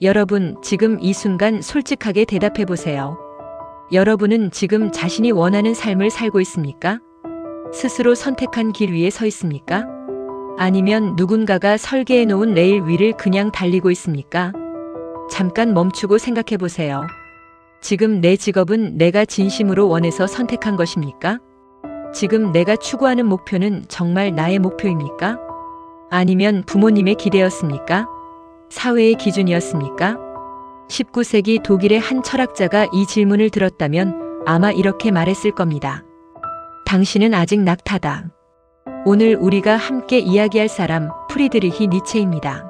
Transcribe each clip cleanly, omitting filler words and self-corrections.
여러분, 지금 이 순간 솔직하게 대답해 보세요. 여러분은 지금 자신이 원하는 삶을 살고 있습니까? 스스로 선택한 길 위에 서 있습니까? 아니면 누군가가 설계해 놓은 레일 위를 그냥 달리고 있습니까? 잠깐 멈추고 생각해 보세요. 지금 내 직업은 내가 진심으로 원해서 선택한 것입니까? 지금 내가 추구하는 목표는 정말 나의 목표입니까? 아니면 부모님의 기대였습니까? 사회의 기준이었습니까? 19세기 독일의 한 철학자가 이 질문을 들었다면 아마 이렇게 말했을 겁니다. 당신은 아직 낙타다. 오늘 우리가 함께 이야기할 사람 프리드리히 니체입니다.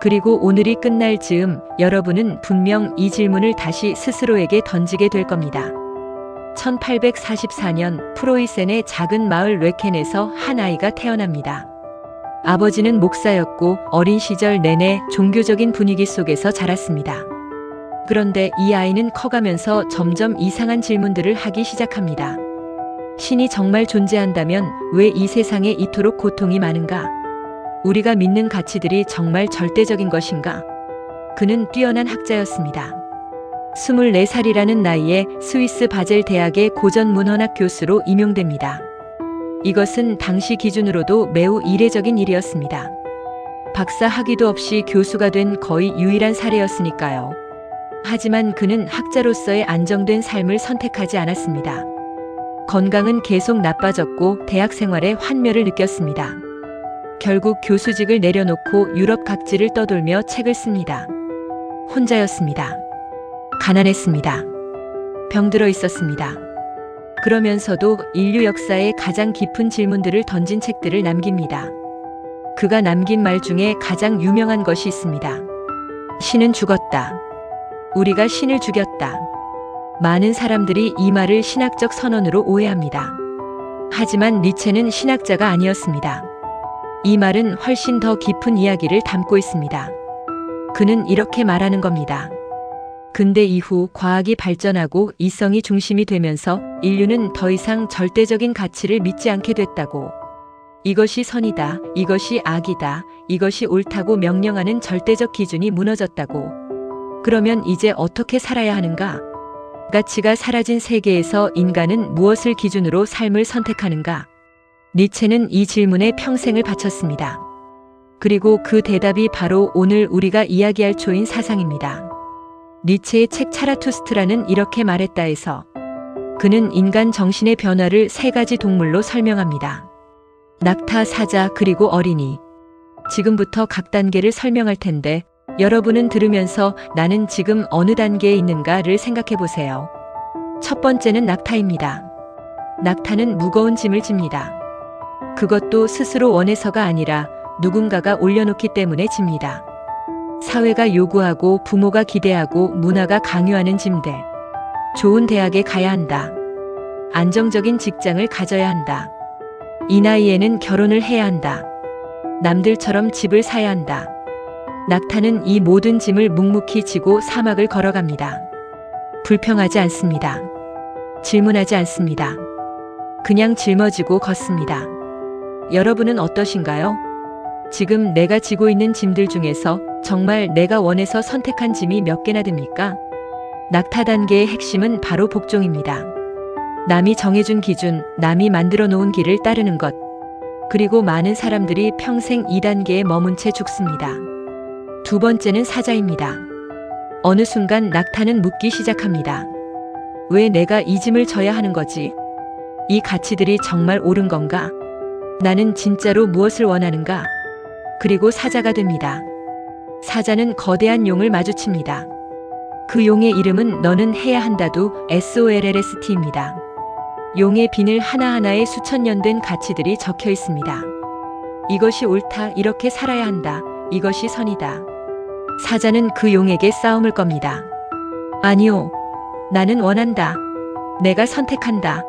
그리고 오늘이 끝날 즈음 여러분은 분명 이 질문을 다시 스스로에게 던지게 될 겁니다. 1844년 프로이센의 작은 마을 뢰켄에서 한 아이가 태어납니다. 아버지는 목사였고 어린 시절 내내 종교적인 분위기 속에서 자랐습니다. 그런데 이 아이는 커가면서 점점 이상한 질문들을 하기 시작합니다. 신이 정말 존재한다면 왜 이 세상에 이토록 고통이 많은가? 우리가 믿는 가치들이 정말 절대적인 것인가? 그는 뛰어난 학자였습니다. 24살이라는 나이에 스위스 바젤 대학의 고전문헌학 교수로 임용됩니다. 이것은 당시 기준으로도 매우 이례적인 일이었습니다. 박사 학위도 없이 교수가 된 거의 유일한 사례였으니까요. 하지만 그는 학자로서의 안정된 삶을 선택하지 않았습니다. 건강은 계속 나빠졌고 대학 생활에 환멸을 느꼈습니다. 결국 교수직을 내려놓고 유럽 각지를 떠돌며 책을 씁니다. 혼자였습니다. 가난했습니다. 병들어 있었습니다. 그러면서도 인류 역사의 가장 깊은 질문들을 던진 책들을 남깁니다. 그가 남긴 말 중에 가장 유명한 것이 있습니다. 신은 죽었다. 우리가 신을 죽였다. 많은 사람들이 이 말을 신학적 선언으로 오해합니다. 하지만 니체는 신학자가 아니었습니다. 이 말은 훨씬 더 깊은 이야기를 담고 있습니다. 그는 이렇게 말하는 겁니다. 근대 이후 과학이 발전하고 이성이 중심이 되면서 인류는 더 이상 절대적인 가치를 믿지 않게 됐다고. 이것이 선이다, 이것이 악이다, 이것이 옳다고 명령하는 절대적 기준이 무너졌다고. 그러면 이제 어떻게 살아야 하는가? 가치가 사라진 세계에서 인간은 무엇을 기준으로 삶을 선택하는가? 니체는 이 질문에 평생을 바쳤습니다. 그리고 그 대답이 바로 오늘 우리가 이야기할 초인 사상입니다. 니체의 책 차라투스트라는 이렇게 말했다에서 그는 인간 정신의 변화를 세 가지 동물로 설명합니다. 낙타, 사자, 그리고 어린이. 지금부터 각 단계를 설명할 텐데 여러분은 들으면서 나는 지금 어느 단계에 있는가를 생각해 보세요. 첫 번째는 낙타입니다. 낙타는 무거운 짐을 집니다. 그것도 스스로 원해서가 아니라 누군가가 올려놓기 때문에 집니다. 사회가 요구하고 부모가 기대하고 문화가 강요하는 짐들. 좋은 대학에 가야 한다. 안정적인 직장을 가져야 한다. 이 나이에는 결혼을 해야 한다. 남들처럼 집을 사야 한다. 낙타는 이 모든 짐을 묵묵히 지고 사막을 걸어갑니다. 불평하지 않습니다. 질문하지 않습니다. 그냥 짊어지고 걷습니다. 여러분은 어떠신가요? 지금 내가 지고 있는 짐들 중에서 정말 내가 원해서 선택한 짐이 몇 개나 됩니까? 낙타 단계의 핵심은 바로 복종입니다. 남이 정해준 기준, 남이 만들어 놓은 길을 따르는 것. 그리고 많은 사람들이 평생 이 단계에 머문 채 죽습니다. 두 번째는 사자입니다. 어느 순간 낙타는 묻기 시작합니다. 왜 내가 이 짐을 져야 하는 거지? 이 가치들이 정말 옳은 건가? 나는 진짜로 무엇을 원하는가? 그리고 사자가 됩니다. 사자는 거대한 용을 마주칩니다. 그 용의 이름은 너는 해야 한다도 SOLLST입니다. 용의 비늘 하나하나에 수천 년 된 가치들이 적혀 있습니다. 이것이 옳다, 이렇게 살아야 한다, 이것이 선이다. 사자는 그 용에게 싸움을 겁니다. 아니요, 나는 원한다. 내가 선택한다.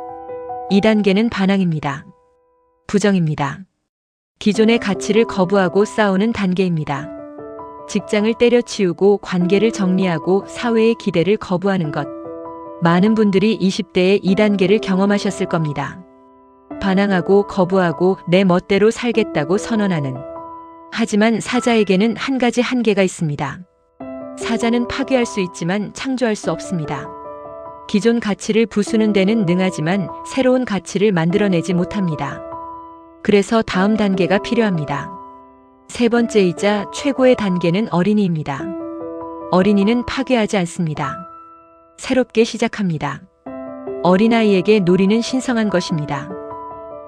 이 단계는 반항입니다. 부정입니다. 기존의 가치를 거부하고 싸우는 단계입니다. 직장을 때려치우고 관계를 정리하고 사회의 기대를 거부하는 것. 많은 분들이 20대에 이 단계를 경험하셨을 겁니다. 반항하고 거부하고 내 멋대로 살겠다고 선언하는. 하지만 사자에게는 한 가지 한계가 있습니다. 사자는 파괴할 수 있지만 창조할 수 없습니다. 기존 가치를 부수는 데는 능하지만 새로운 가치를 만들어내지 못합니다. 그래서 다음 단계가 필요합니다. 세 번째이자 최고의 단계는 어린이입니다. 어린이는 파괴하지 않습니다. 새롭게 시작합니다. 어린아이에게 놀이는 신성한 것입니다.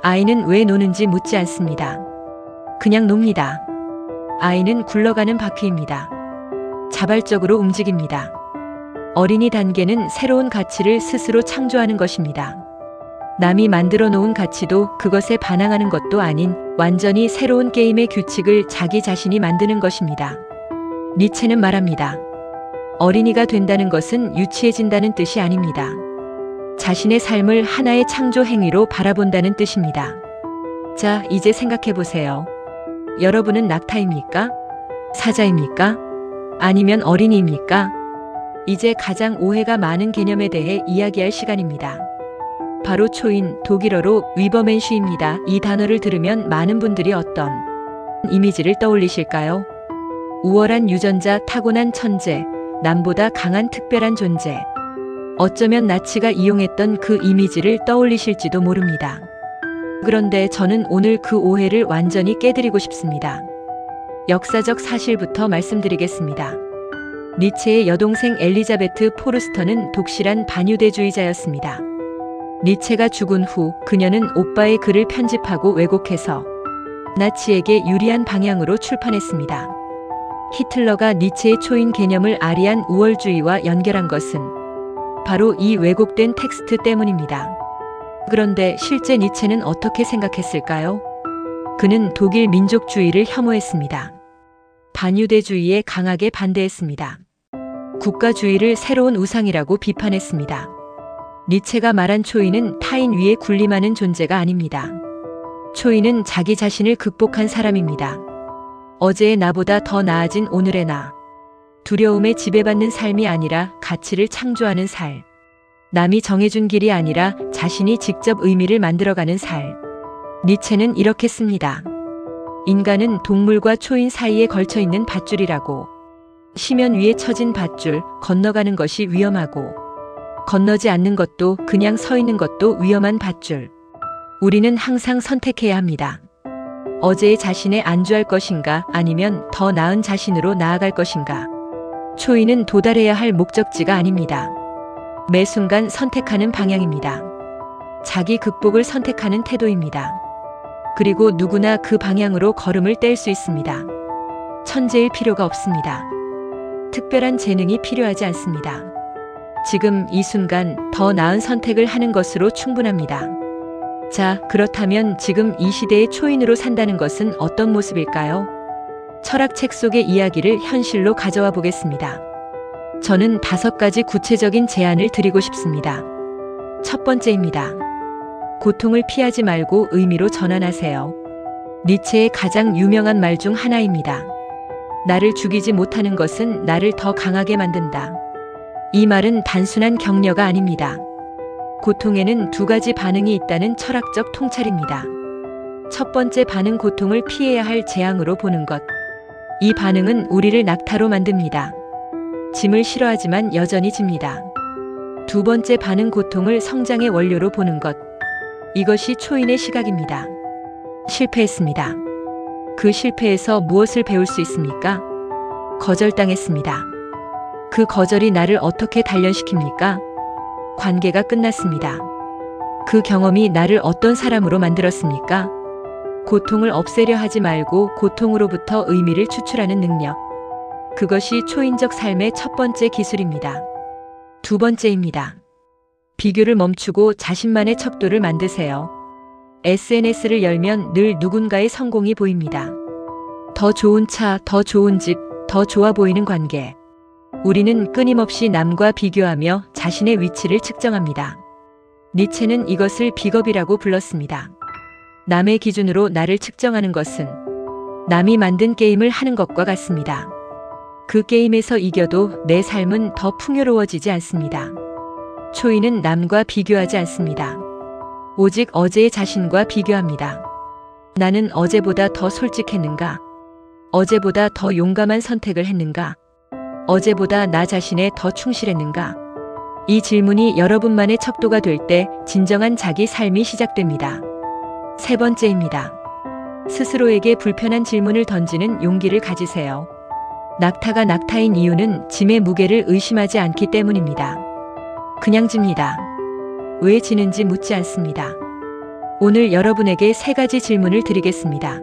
아이는 왜 노는지 묻지 않습니다. 그냥 놉니다. 아이는 굴러가는 바퀴입니다. 자발적으로 움직입니다. 어린이 단계는 새로운 가치를 스스로 창조하는 것입니다. 남이 만들어 놓은 가치도 그것에 반항하는 것도 아닌 완전히 새로운 게임의 규칙을 자기 자신이 만드는 것입니다. 니체는 말합니다. 어린이가 된다는 것은 유치해진다는 뜻이 아닙니다. 자신의 삶을 하나의 창조 행위로 바라본다는 뜻입니다. 자, 이제 생각해 보세요. 여러분은 낙타입니까? 사자입니까? 아니면 어린이입니까? 이제 가장 오해가 많은 개념에 대해 이야기할 시간입니다. 바로 초인, 독일어로 위버멘슈입니다. 이 단어를 들으면 많은 분들이 어떤 이미지를 떠올리실까요? 우월한 유전자, 타고난 천재, 남보다 강한 특별한 존재. 어쩌면 나치가 이용했던 그 이미지를 떠올리실지도 모릅니다. 그런데 저는 오늘 그 오해를 완전히 깨드리고 싶습니다. 역사적 사실부터 말씀드리겠습니다. 니체의 여동생 엘리자베트 포르스터는 독실한 반유대주의자였습니다. 니체가 죽은 후 그녀는 오빠의 글을 편집하고 왜곡해서 나치에게 유리한 방향으로 출판했습니다. 히틀러가 니체의 초인 개념을 아리안 우월주의와 연결한 것은 바로 이 왜곡된 텍스트 때문입니다. 그런데 실제 니체는 어떻게 생각했을까요? 그는 독일 민족주의를 혐오했습니다. 반유대주의에 강하게 반대했습니다. 국가주의를 새로운 우상이라고 비판했습니다. 니체가 말한 초인은 타인 위에 군림하는 존재가 아닙니다. 초인은 자기 자신을 극복한 사람입니다. 어제의 나보다 더 나아진 오늘의 나. 두려움에 지배받는 삶이 아니라 가치를 창조하는 살. 남이 정해준 길이 아니라 자신이 직접 의미를 만들어가는 살. 니체는 이렇게 씁니다. 인간은 동물과 초인 사이에 걸쳐 있는 밧줄이라고. 시면 위에 처진 밧줄, 건너가는 것이 위험하고 건너지 않는 것도 그냥 서 있는 것도 위험한 밧줄. 우리는 항상 선택해야 합니다. 어제의 자신에 안주할 것인가 아니면 더 나은 자신으로 나아갈 것인가. 초인은 도달해야 할 목적지가 아닙니다. 매 순간 선택하는 방향입니다. 자기 극복을 선택하는 태도입니다. 그리고 누구나 그 방향으로 걸음을 뗄 수 있습니다. 천재일 필요가 없습니다. 특별한 재능이 필요하지 않습니다. 지금 이 순간 더 나은 선택을 하는 것으로 충분합니다. 자, 그렇다면 지금 이 시대의 초인으로 산다는 것은 어떤 모습일까요? 철학책 속의 이야기를 현실로 가져와 보겠습니다. 저는 5가지 구체적인 제안을 드리고 싶습니다. 첫 번째입니다. 고통을 피하지 말고 의미로 전환하세요. 니체의 가장 유명한 말 중 하나입니다. 나를 죽이지 못하는 것은 나를 더 강하게 만든다. 이 말은 단순한 격려가 아닙니다. 고통에는 2가지 반응이 있다는 철학적 통찰입니다. 첫 번째 반응, 고통을 피해야 할 재앙으로 보는 것. 이 반응은 우리를 낙타로 만듭니다. 짐을 싫어하지만 여전히 집니다. 두 번째 반응, 고통을 성장의 원료로 보는 것. 이것이 초인의 시각입니다. 실패했습니다. 그 실패에서 무엇을 배울 수 있습니까? 거절당했습니다. 그 거절이 나를 어떻게 단련시킵니까? 관계가 끝났습니다. 그 경험이 나를 어떤 사람으로 만들었습니까? 고통을 없애려 하지 말고 고통으로부터 의미를 추출하는 능력. 그것이 초인적 삶의 첫 번째 기술입니다. 두 번째입니다. 비교를 멈추고 자신만의 척도를 만드세요. SNS를 열면 늘 누군가의 성공이 보입니다. 더 좋은 차, 더 좋은 집, 더 좋아 보이는 관계. 우리는 끊임없이 남과 비교하며 자신의 위치를 측정합니다. 니체는 이것을 비겁이라고 불렀습니다. 남의 기준으로 나를 측정하는 것은 남이 만든 게임을 하는 것과 같습니다. 그 게임에서 이겨도 내 삶은 더 풍요로워지지 않습니다. 초인은 남과 비교하지 않습니다. 오직 어제의 자신과 비교합니다. 나는 어제보다 더 솔직했는가? 어제보다 더 용감한 선택을 했는가? 어제보다 나 자신에 더 충실했는가? 이 질문이 여러분만의 척도가 될 때 진정한 자기 삶이 시작됩니다. 세 번째입니다. 스스로에게 불편한 질문을 던지는 용기를 가지세요. 낙타가 낙타인 이유는 짐의 무게를 의심하지 않기 때문입니다. 그냥 집니다. 왜 지는지 묻지 않습니다. 오늘 여러분에게 세 가지 질문을 드리겠습니다.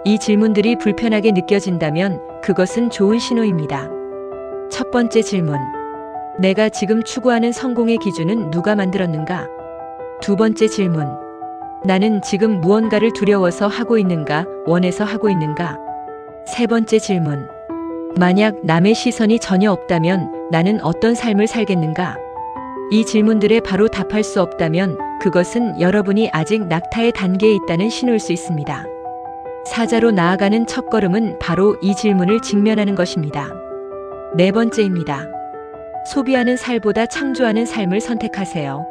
이 질문들이 불편하게 느껴진다면 그것은 좋은 신호입니다. 첫 번째 질문. 내가 지금 추구하는 성공의 기준은 누가 만들었는가? 두 번째 질문. 나는 지금 무언가를 두려워서 하고 있는가, 원해서 하고 있는가? 세 번째 질문. 만약 남의 시선이 전혀 없다면 나는 어떤 삶을 살겠는가? 이 질문들에 바로 답할 수 없다면 그것은 여러분이 아직 낙타의 단계에 있다는 신호일 수 있습니다. 사자로 나아가는 첫걸음은 바로 이 질문을 직면하는 것입니다. 네 번째입니다. 소비하는 삶보다 창조하는 삶을 선택하세요.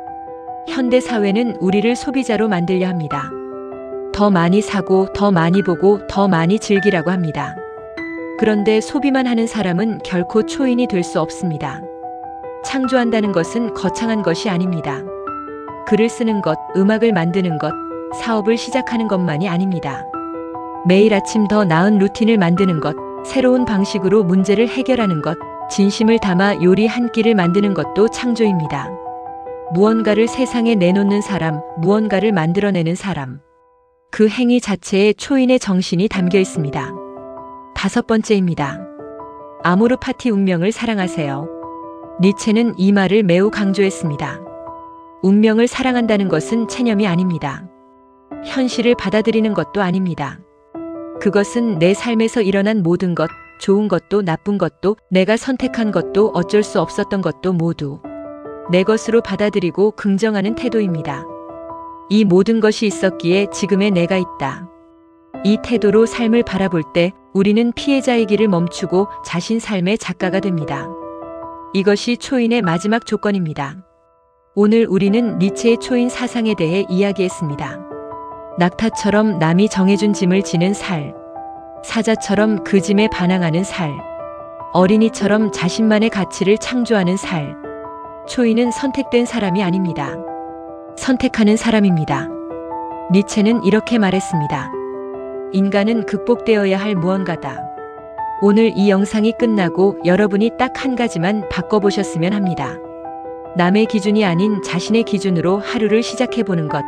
현대 사회는 우리를 소비자로 만들려 합니다. 더 많이 사고, 더 많이 보고, 더 많이 즐기라고 합니다. 그런데 소비만 하는 사람은 결코 초인이 될 수 없습니다. 창조한다는 것은 거창한 것이 아닙니다. 글을 쓰는 것, 음악을 만드는 것, 사업을 시작하는 것만이 아닙니다. 매일 아침 더 나은 루틴을 만드는 것, 새로운 방식으로 문제를 해결하는 것, 진심을 담아 요리 한 끼를 만드는 것도 창조입니다. 무언가를 세상에 내놓는 사람, 무언가를 만들어내는 사람. 그 행위 자체에 초인의 정신이 담겨 있습니다. 다섯 번째입니다. 아모르 파티 운명을 사랑하세요. 니체는 이 말을 매우 강조했습니다. 운명을 사랑한다는 것은 체념이 아닙니다. 현실을 받아들이는 것도 아닙니다. 그것은 내 삶에서 일어난 모든 것, 좋은 것도 나쁜 것도 내가 선택한 것도 어쩔 수 없었던 것도 모두 내 것으로 받아들이고 긍정하는 태도입니다. 이 모든 것이 있었기에 지금의 내가 있다. 이 태도로 삶을 바라볼 때 우리는 피해자의 길을 멈추고 자신 삶의 작가가 됩니다. 이것이 초인의 마지막 조건입니다. 오늘 우리는 니체의 초인 사상에 대해 이야기했습니다. 낙타처럼 남이 정해준 짐을 지는 살, 사자처럼 그 짐에 반항하는 살, 어린이처럼 자신만의 가치를 창조하는 살. 초인은 선택된 사람이 아닙니다. 선택하는 사람입니다. 니체는 이렇게 말했습니다. 인간은 극복되어야 할 무언가다. 오늘 이 영상이 끝나고 여러분이 딱 한 가지만 바꿔보셨으면 합니다. 남의 기준이 아닌 자신의 기준으로 하루를 시작해보는 것.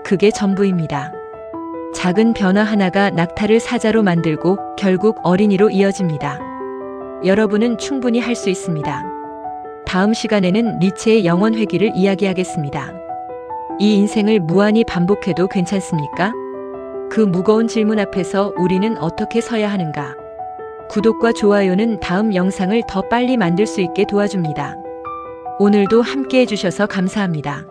그게 전부입니다. 작은 변화 하나가 낙타를 사자로 만들고 결국 어린이로 이어집니다. 여러분은 충분히 할 수 있습니다. 다음 시간에는 니체의 영원 회귀를 이야기하겠습니다. 이 인생을 무한히 반복해도 괜찮습니까? 그 무거운 질문 앞에서 우리는 어떻게 서야 하는가? 구독과 좋아요는 다음 영상을 더 빨리 만들 수 있게 도와줍니다. 오늘도 함께 해주셔서 감사합니다.